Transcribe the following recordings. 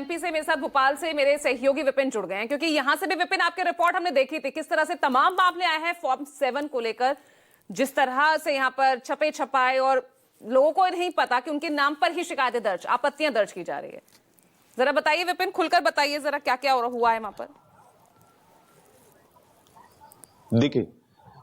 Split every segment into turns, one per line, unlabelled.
MP से मेरे साथ भोपाल से मेरे सहयोगी विपिन जुड़ गए हैं, क्योंकि यहां से भी विपिन आपके रिपोर्ट हमने देखी थी किस तरह से तमाम मामले आए हैं फॉर्म 7 को लेकर, जिस तरह से यहां पर छपे छपाए और लोगों को नहीं पता कि उनके नाम पर ही शिकायतें दर्ज, आपत्तियां दर्ज की जा रही है। जरा बताइए विपिन, खुलकर बताइए जरा क्या क्या हुआ है वहां पर।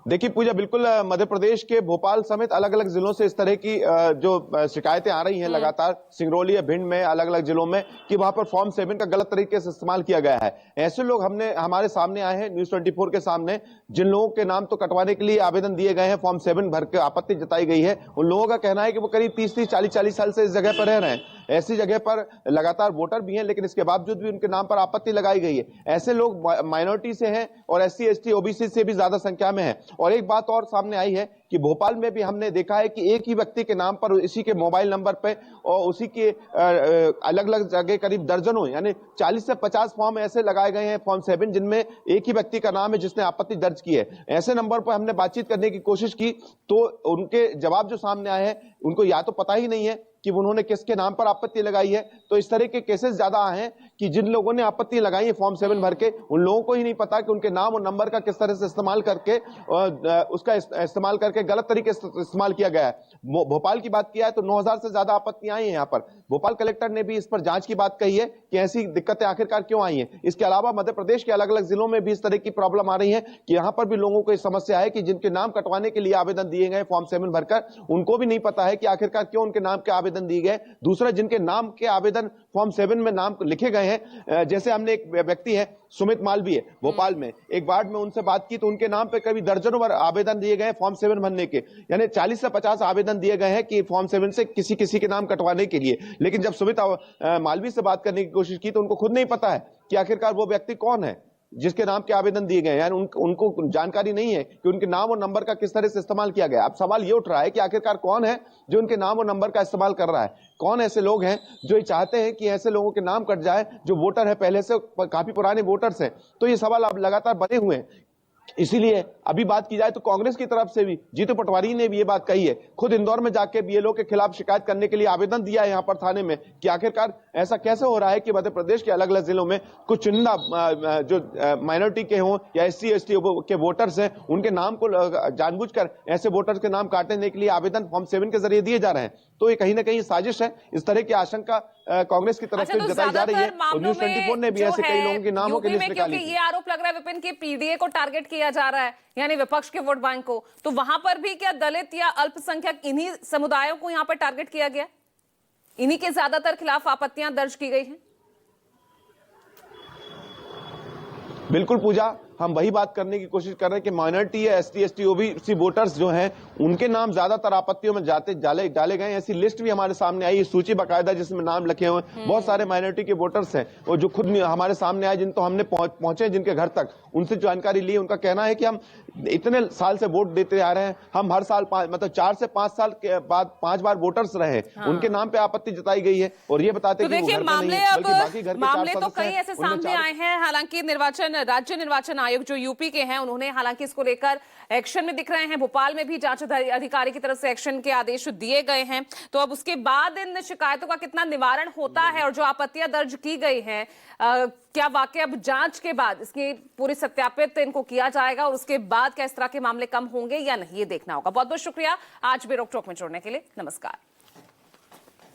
देखिए पूजा, बिल्कुल मध्य प्रदेश के भोपाल समेत अलग अलग जिलों से इस तरह की जो शिकायतें आ रही हैं लगातार, सिंगरौली या भिंड में अलग अलग जिलों में, कि वहां पर फॉर्म 7 का गलत तरीके से इस्तेमाल किया गया है। ऐसे लोग हमारे सामने आए हैं न्यूज 24 के सामने, जिन लोगों के नाम तो कटवाने के लिए आवेदन दिए गए हैं, फॉर्म 7 भर के आपत्ति जताई गई है। उन लोगों का कहना है कि वो करीब 30-30, 40-40 साल से इस जगह पर रह रहे हैं, ऐसी जगह पर लगातार वोटर भी हैं, लेकिन इसके बावजूद भी उनके नाम पर आपत्ति लगाई गई है। ऐसे लोग माइनॉरिटी से हैं और SC ST OBC से भी ज्यादा संख्या में है। और एक बात और सामने आई है कि भोपाल में भी हमने देखा है कि एक ही व्यक्ति के नाम पर, इसी के मोबाइल नंबर पे और उसी के अलग अलग जगह करीब दर्जनों, यानी 40 से 50 फॉर्म ऐसे लगाए गए हैं फॉर्म 7 जिनमें एक ही व्यक्ति का नाम है जिसने आपत्ति दर्ज की है। ऐसे नंबर पर हमने बातचीत करने की कोशिश की तो उनके जवाब जो सामने आए हैं, उनको या तो पता ही नहीं है कि उन्होंने किसके नाम पर आपत्ति लगाई है। तो इस तरह के केसेस ज्यादा आए हैं कि जिन लोगों ने आपत्ति लगाई है फॉर्म 7 भर के, उन लोगों को ही नहीं पता कि उनके नाम और नंबर का किस तरह से इस्तेमाल करके उसका इस्तेमाल करके गलत तरीके से इस्तेमाल किया गया है। भोपाल की बात किया है तो 9000 से ज्यादा आपत्तियां आई हैं यहाँ पर। भोपाल कलेक्टर ने भी इस पर जांच की बात कही है कि ऐसी दिक्कतें आखिरकार क्यों आई हैं। इसके अलावा मध्य प्रदेश के अलग अलग जिलों में भी इस तरह की प्रॉब्लम आ रही है कि यहाँ पर भी लोगों को समस्या है कि जिनके नाम कटवाने के लिए आवेदन दिए गए फॉर्म 7 भरकर, उनको भी नहीं पता है कि आखिरकार क्यों उनके नाम के आवेदन दिए गए। दूसरा, जिनके नाम के आवेदन फॉर्म 7 में नाम लिखे गए हैं, जैसे हमने एक व्यक्ति है सुमित मालवीय भोपाल में, एक बार में उनसे बात की तो उनके नाम पे कभी दर्जनों बार आवेदन दिए गए फॉर्म 7 भरने के, यानी 40 से 50 आवेदन दिए गए हैं कि फॉर्म 7 से किसी किसी के नाम कटवाने के लिए। लेकिन जब सुमित मालवीय से बात करने की कोशिश की तो उनको खुद नहीं पता है कि आखिरकार वो व्यक्ति कौन है जिसके नाम के आवेदन दिए गए, यानी उनको जानकारी नहीं है कि उनके नाम और नंबर का किस तरह से इस्तेमाल किया गया। अब सवाल ये उठ रहा है कि आखिरकार कौन है जो उनके नाम और नंबर का इस्तेमाल कर रहा है, कौन ऐसे लोग हैं जो चाहते हैं कि ऐसे लोगों के नाम कट जाए जो वोटर है, पहले से काफी पुराने वोटर्स हैं। तो ये सवाल अब लगातार बने हुए हैं। इसीलिए अभी बात की जाए तो कांग्रेस की तरफ से भी जीतू पटवारी ने भी ये बात कही है, खुद इंदौर में जाके BLO के खिलाफ शिकायत करने के लिए आवेदन दिया है यहाँ पर थाने में कि आखिरकार ऐसा कैसे हो रहा है कि मध्य प्रदेश के अलग अलग जिलों में कुछ चुनिंदा जो माइनॉरिटी के हों या SC ST के वोटर्स हैं, उनके नाम को जानबूझकर ऐसे वोटर्स के नाम काटने के लिए आवेदन फॉर्म 7 के जरिए दिए जा रहे हैं। तो ये कहीं ना कहीं साजिश है, इस तरह की आशंका कांग्रेस की तरफ से जताई जा रही है। और न्यूज 24 ने भी ऐसे कई लोगों के नामों की लिस्ट निकाली।
ये आरोप लग रहा है विपिन की PDA को टारगेट किया जा रहा है, यानी विपक्ष के वोट बैंक को, तो वहां पर भी क्या दलित या अल्पसंख्यक इन्हीं समुदायों को यहां पर टारगेट किया गया, इन्हीं के ज्यादातर खिलाफ आपत्तियां दर्ज की गई हैं?
बिल्कुल पूजा, हम वही बात करने की कोशिश कर रहे हैं कि माइनॉरिटी या SC ST OBC वोटर्स जो हैं, उनके नाम ज्यादातर आपत्तियों में डाले गए। ऐसी लिस्ट भी हमारे सामने आई, सूची बाकायदा जिसमें नाम लिखे हुए हैं। बहुत सारे माइनॉरिटी के वोटर्स हैं और जो खुद हमारे सामने आए, जिन तो हमने पहुंचे जिनके घर तक, उनसे जानकारी ली। उनका कहना है कि हम इतने साल से वोट देते आ रहे हैं, हम हर साल मतलब 4 से 5 साल के बाद 5 बार वोटर्स रहे, उनके नाम पे आपत्ति जताई गई है। और ये बताते
तो देखिए मामले तो कई ऐसे सामने आए हैं। हालांकि राज्य निर्वाचन आयोग जो यूपी के हैं, उन्होंने हालांकि इसको लेकर एक्शन में दिख रहे हैं। भोपाल में भी जांच अधिकारी की तरफ से एक्शन के आदेश दिए गए हैं। तो अब उसके बाद इन शिकायतों का कितना निवारण होता है और जो आपत्तियां दर्ज की गई हैं, क्या वाकई अब जांच के बाद इसकी पूरी सत्यापित इनको किया जाएगा और उसके बाद क्या इस तरह के मामले कम होंगे या नहीं, ये देखना होगा। बहुत बहुत शुक्रिया आज भी रोक टोक में जुड़ने के लिए। नमस्कार।